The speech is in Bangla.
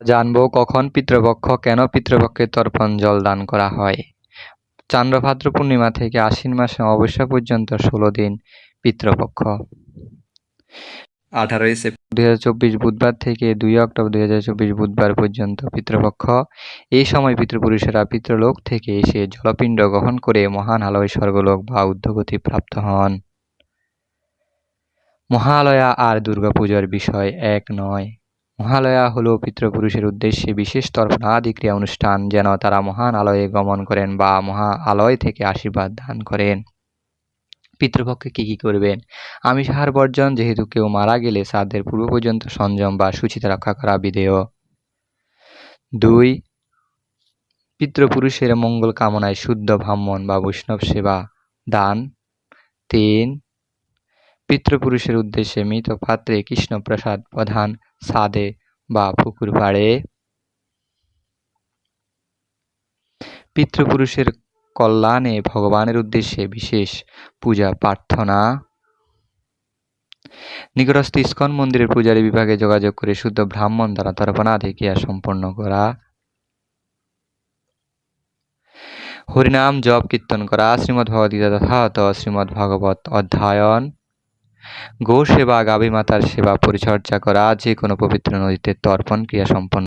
জানবো কখন পিতৃপক্ষ, কেন পিতৃপক্ষে তর্পণ জল দান করা হয়। চান্দ্র ভাদ্র পূর্ণিমা থেকে আশ্বিন মাসে অমাবস্যা পর্যন্ত 16 দিন পিতৃপক্ষ। 18 সেপ্টেম্বর 2024 বুধবার থেকে 2 অক্টোবর 2024 বুধবার পর্যন্ত পিতৃপক্ষ। এই সময় পিতৃপুরুষেরা পিতৃলোক থেকে এসে জলপিণ্ড গ্রহণ করে মহান আলয় স্বর্গলোক বা ঊর্ধ্বগতি প্রাপ্ত হন। মহালয়া আর দুর্গাপূজার বিষয় এক নয়। মহালয়া হলো পিতৃপুরুষের উদ্দেশ্যে বিশেষ তর্পণাদি ক্রিয়া অনুষ্ঠান, যেন তারা মহান আলয়ে গমন করেন বা মহা আলয় থেকে আশীর্বাদ দান করেন। পিতৃপক্ষে কি করবেন? আমিষ আহার বর্জন, যেহেতু কেউ মারা গেলে শ্রাদ্ধের পূর্ব পর্যন্ত সংযম বা শুচিতা রক্ষা করা বিধেয়। 2. পিতৃপুরুষের মঙ্গল কামনায় শুদ্ধ ব্রাহ্মণ বা বৈষ্ণব সেবা দান। 3. পিতৃপুরুষের উদ্দেশ্যে মৃত পাত্রে কৃষ্ণ প্রসাদ প্রদান ছাদে বা পুকুর পাড়ে। পিতৃপুরুষের কল্যাণে ভগবানের উদ্দেশ্যে বিশেষ পূজা প্রার্থনা। নিকটস্থ ইস্কন মন্দিরের পূজারী বিভাগে যোগাযোগ করে শুদ্ধ ব্রাহ্মণ দ্বারা তর্পণাদি ক্রিয়া সম্পন্ন করা। হরিনাম জপ কীর্তন করা। শ্রীমদ্ ভগবদ্গীতা যথাযথ শ্রীমদ্ ভাগবত অধ্যয়ন। গো সেবা, গাভী মাতার সেবা পরিচর্যা করা। যে কোনো পবিত্র নদীতে তর্পণ ক্রিয়া সম্পন্ন